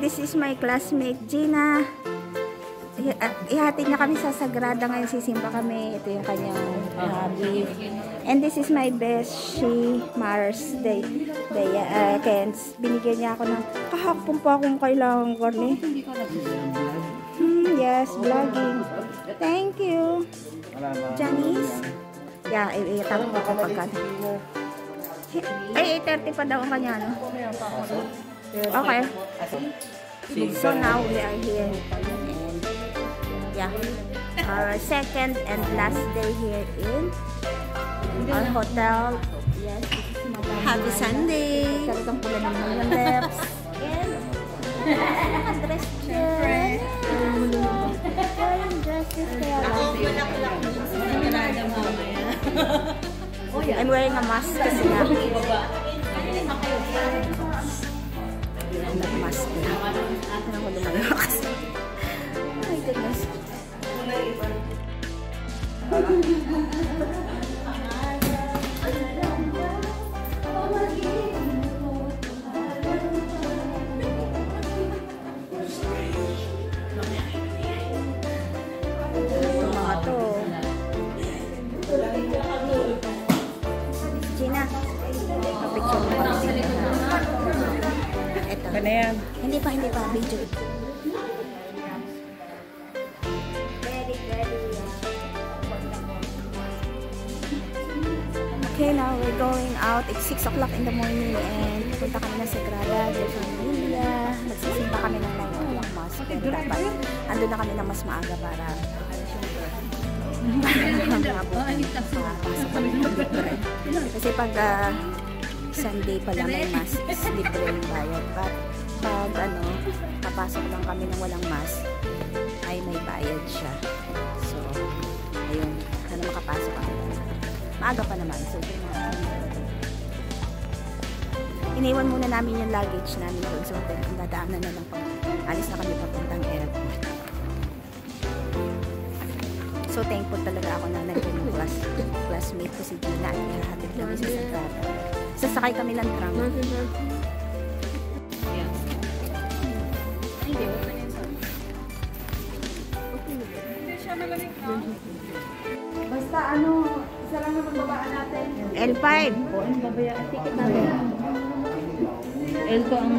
this is my classmate Gina. Ihatid niya kami sa Sagrada ngayon, sisimba kami. Ito yung kanyang hobby. And this is my best, she Mars. Binigyan niya ako ng kahapon pa akong kailangan ko ni. Yes, vlogging. Thank you. Janice. Yeah, itatapos ako pagkat. Ay, 8:30 pa daw ang kanya, no? Okay. So now we are here. Yeah, our second and last day here in our hotel. Yes, happy Sunday. Talagang pula ng mga lips. And nakadress dyan. Wearing dresses kaya lang. I'm wearing a mask kasi nga. Nag-mask na. Ano ko lumalakas. Oh my goodness. Gina, kapicture mo kami dito. Ito. Ano yan? Hindi pa, video. Okay, now we're going out. It's 6 o'clock in the morning and punta kami na sa Sagrada de Familia. Magsisimba kami ng walang mask. Dapat andun na kami na mas maaga para kasi pag Sunday pala may mask, libre yung bayad. But pag papasok lang kami ng walang mask, ay may bayad siya. So, ayun, makapasok kami. Maaga pa naman. So, iniwan muna namin yung luggage namin doon. So, dadaanan na lang pag alis na kami papuntang airport. So, thankful talaga ako na nandun yung classmate ko si Gina at ihahatid kami sa Sagrada. Sasakay kami ng tram. Basta isa lang naman babaan natin. L5. Ticket natin. L2 ang...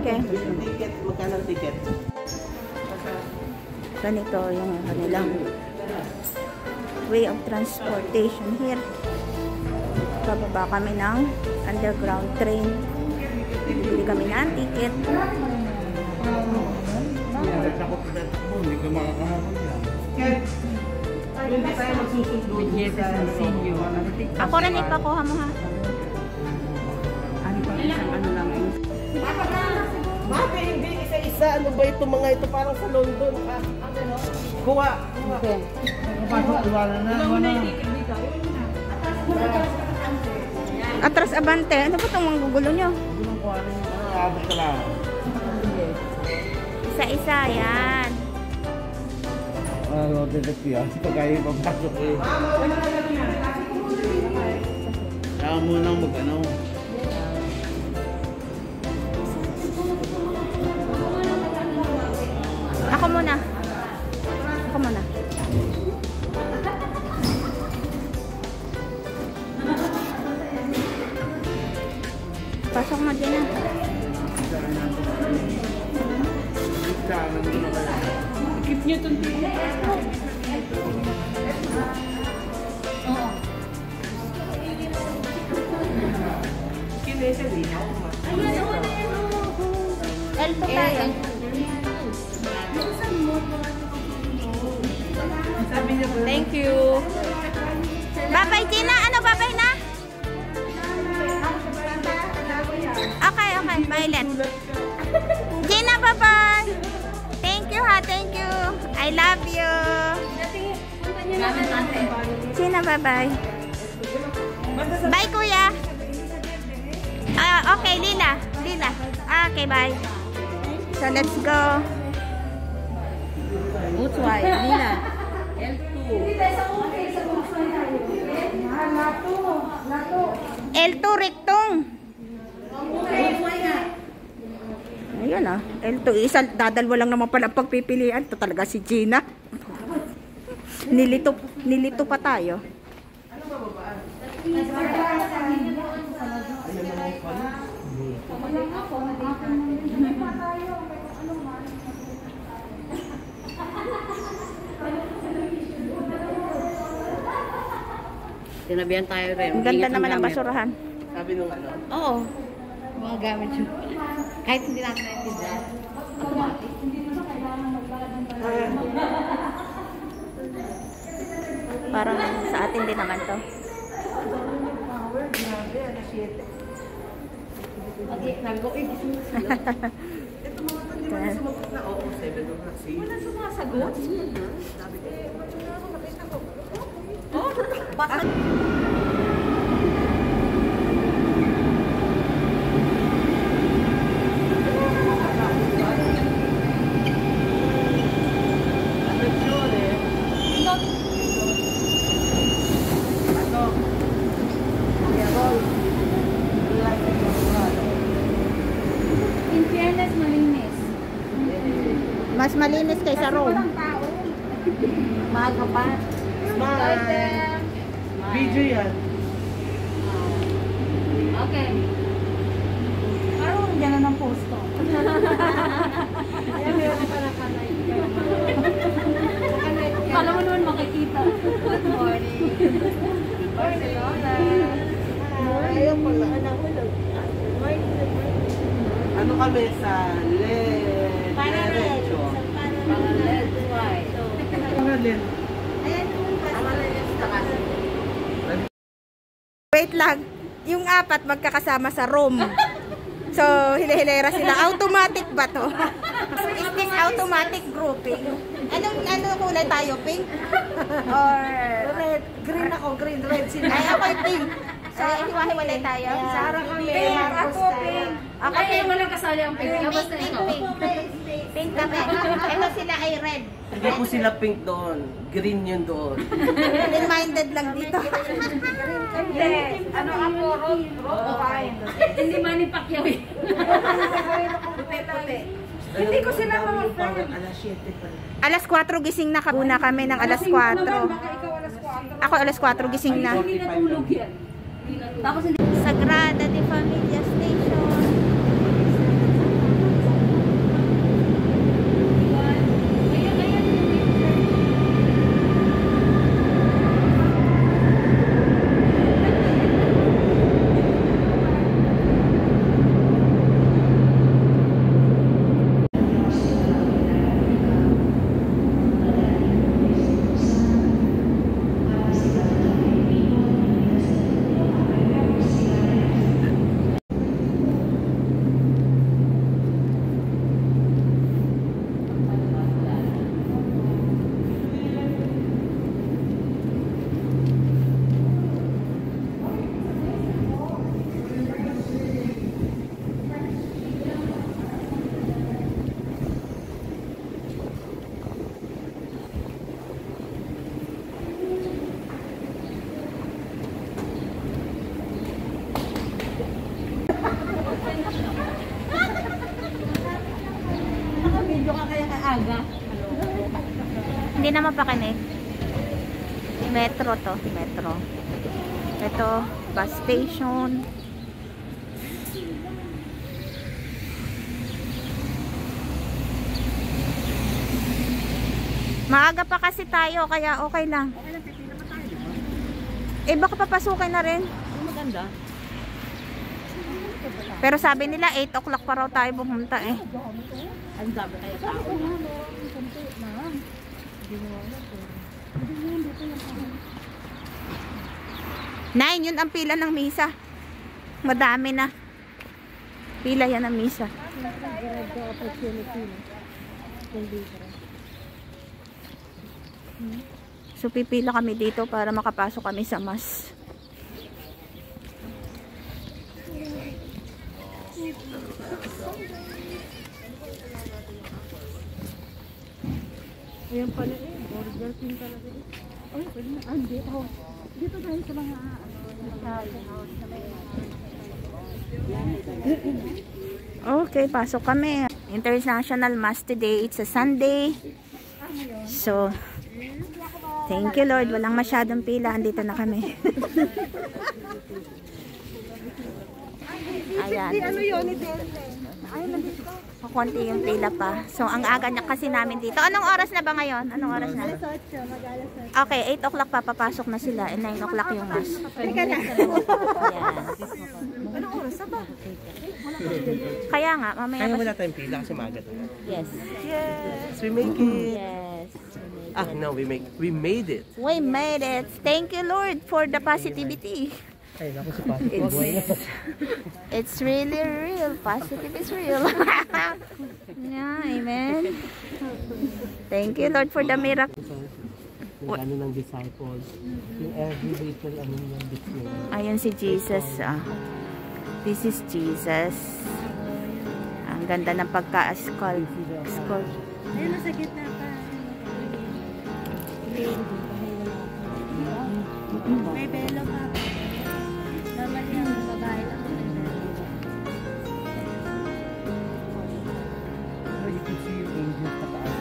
Okay. Ticket, magkano ticket? Ganito yung kanilang way of transportation here. Bababa kami ng underground train. Bili kami ng ticket. Hindi ka makakahabang yan. Hindi tayo magsusundo sa Sinyo. Ako rin ipakuha mo ha. Lang yun. Mati, hindi isa-isa. Ano ba ito mga ito? Parang sa London. Kuha. Okay. Atras abante. Ano ba itong manggugulo nyo? Abot ka lang. Isa-isa. Yan. Direct yan. Pagkaya papasok eh. Kaya mo nang mag-ano. Ako muna. Ako muna. Pasok mo din na. Keep nyo itong ticket. Oo. Kinesa din ako. L2 tayo. Thank you. Bye-bye, Gina. Ano, bye-bye na? Okay. Violet. Gina, bye-bye. Thank you, ha. Thank you. I love you. Gina, bye-bye. Bye, kuya. Okay, Lila. Okay, bye. So, let's go. What's why? Nina. L2 rectong. Ayan ah. Ito, isa, dadalwa lang naman pala ang pagpipilian. Ito talaga si Gina. Nilito pa tayo. Tinabihan tayo rin. Ang ganda naman ang basurahan. Sabi nung ano? Oo. Mga gamit yun. Kahit hindi natin naintindihan. Parang sa atin din naman to. Okay, nag-go-in. Ito mga to, hindi mo na sumagot na. Oo, 7 o'clock. Wala sumasagot. Sabi ko, ba't yun na ako nakita ko? In fairness, malinis. Mas malinis kaysa Rome. Mahal ka pa. Smile! Video yan. Okay. Parang dyan na ng posto. Kala mo naman makikita. Good morning. Barcelona. Ayaw pala. Ano kami sa Derecho? Pangalan, why? Pangalan. Wait lang. Yung apat magkakasama sa Rome. So, hile-hilera sila. Automatic ba to? Is this automatic grouping? Anong kulay tayo? Pink? Or... Red. Green ako. Green. Red sila. Ay, ako'y pink. So, hiwa-hiwalay tayo? Sarah kami. Ako, pink. Ako Ay, pink. walang kasali ang pink. Pink, pink, pink. Pink kami. Ito sila ay red. Hindi po sila pink doon. Green yun doon. Open-minded lang dito. Hindi. Ano ako? Road fine. Hindi Manny Pacquiao eh. Puti-puti. Hindi ko sila mga friend. Alas 7 pala. Alas 4 gising na kabuna kami ng alas 4. Baka ikaw alas 4. Ako alas 4 gising na. Hindi natulog yan. Tapos hindi. Sagrada de Familia Station. Naka-video ka kaya kaaga. Hindi naman pakinig. Metro to. Metro. Ito, bus station. Maaga pa kasi tayo, kaya okay lang. Eh, baka papasukin na rin. Maganda. Pero sabi nila, 8 o'clock pa raw tayo pumunta eh. Ang dami kaya tao. 9, yun ang pila ng misa. Madami na. Pila yan ng misa. So pipila kami dito para makapasok kami sa mas. Ayan pala eh. Burger King talaga eh. Ay, pwede na. Hindi. Dito tayo sa mga Okay, pasok kami. International Mass today. It's a Sunday. So, thank you Lord. Walang masyadong pila. Andito na kami. Ayan. Ano yun? Konti yung pila pa. So, ang aga niya kasi namin dito. Anong oras na ba ngayon? Anong oras na? Okay, 8 o'clock pa papasok na sila. And 9 o'clock yung mass. Teka na. Ayan. Anong oras na ba? Kaya nga, mamaya Kaya pa. wala tayong pila kasi maaga tayo. Yes. Yes, we make it. Yes. No, we made it. We made it. Thank you Lord for the positivity. Ay, naku si positive. It's really real. Positive is real. Yeah, amen. Thank you Lord for the miracle. Yung ano ng disciples. Yung every little ano yung display. Ayan si Jesus. This is Jesus. Ang ganda ng pagka-skull. Ayun, nasa gitna pa. May belo pa. Normal yan, babae lang. You can see yung angels sa taas.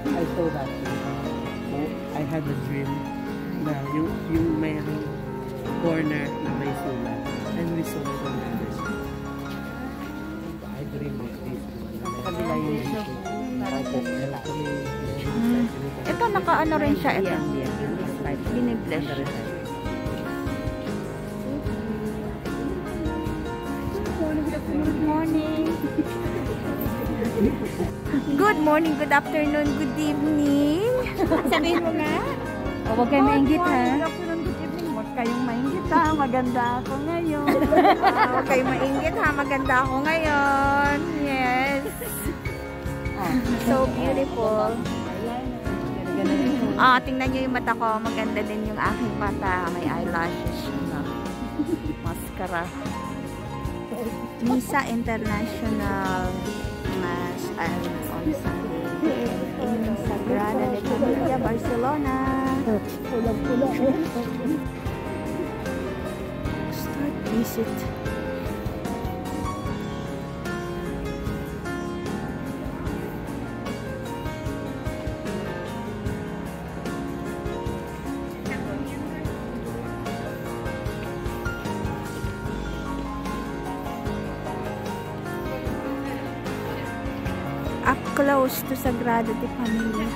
I saw that. I had a dream na yung mayroong corner na may sulat. And we saw it on the vision. I dream of this. Kabila yung vision. Ito, naka-ano rin siya. Ito. Binibless siya. Good morning. Good morning, good afternoon, good evening. Sabihin mo nga. Huwag kayo maingit ha. Huwag kayong maingit ha. Maganda ako ngayon. Huwag kayong maingit ha. Maganda ako ngayon. Yes. So beautiful. Tingnan nyo yung mata ko. Maganda din yung aking mata. May eyelashes. Mascara. Misa International Mass and on Sunday in Sagrada de Familia, Barcelona. Start visit. Up close to Sagrada de Familia.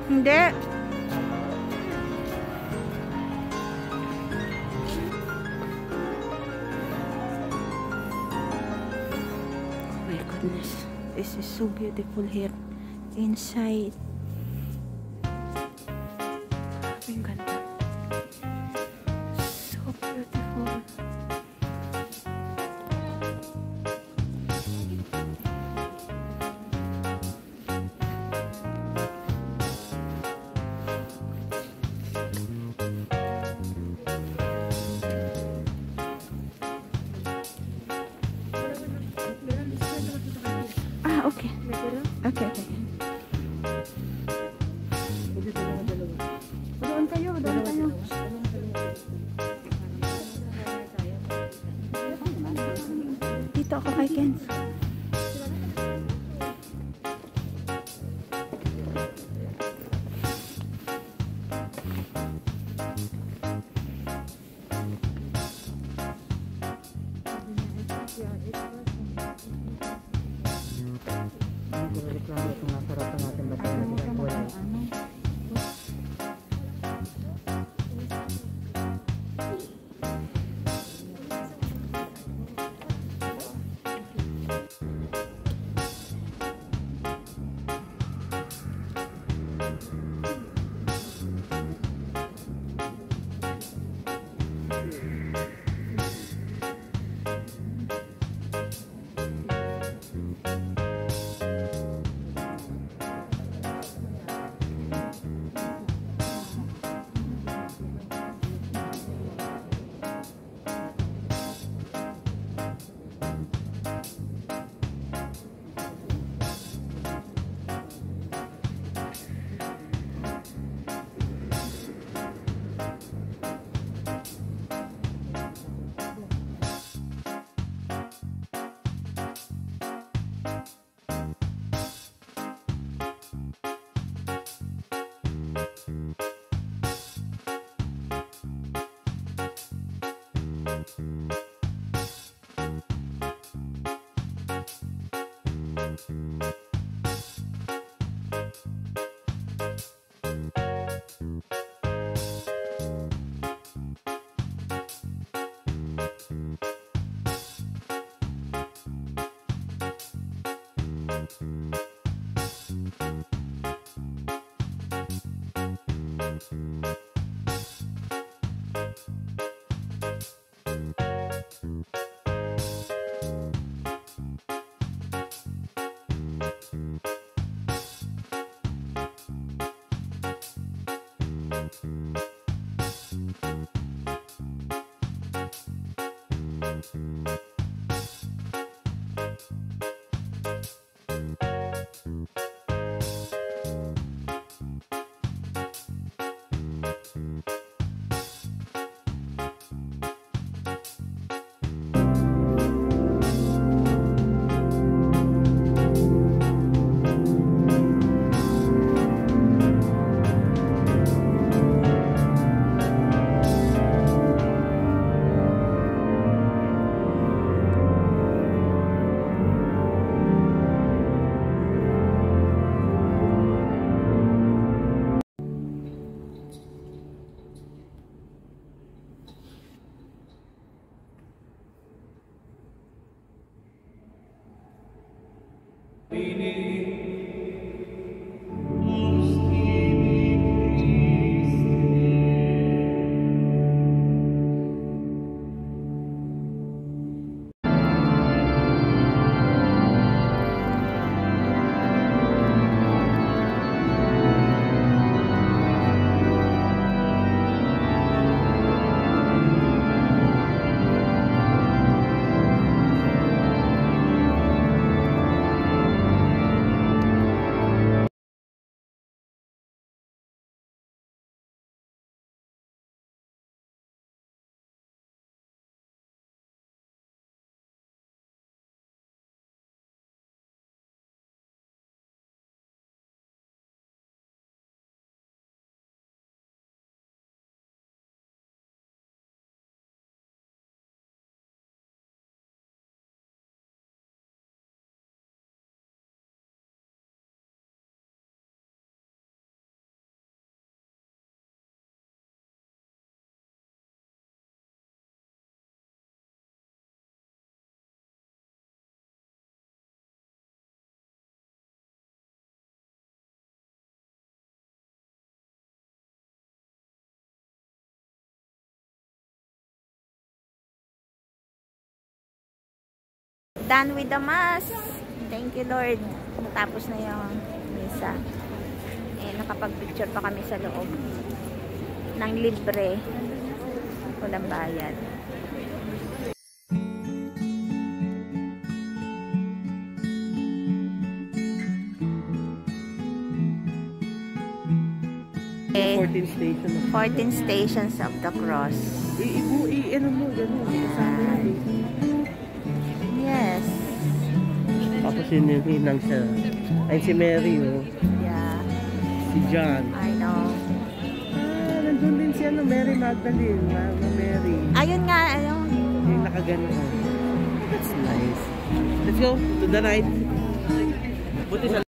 Hindi. Oh my goodness. This is so beautiful here inside. Ang ganda. So beautiful. Okay. Okay, okay. Doon kayo, doon kayo. Dito ako kay Kenz. Reklamo kung nasarap natin ba tayo wala. Done with the mass. Thank you, Lord. Natapos na yung misa. Eh, nakapag-picture pa kami sa loob. Ng libre. Walang bayad. Okay. 14 stations. 14 stations of the cross. Ano mo, gano'n. Kasama yun. Yes. Tapos yun yung hinang siya. Ay, si Mary, oh. Yeah. Si John. I know. Ah, nandun din si Mary Magdalene. Mary. Ayun nga, ayun. Yung nakagano'n. That's nice. Let's go to the right. Buti sa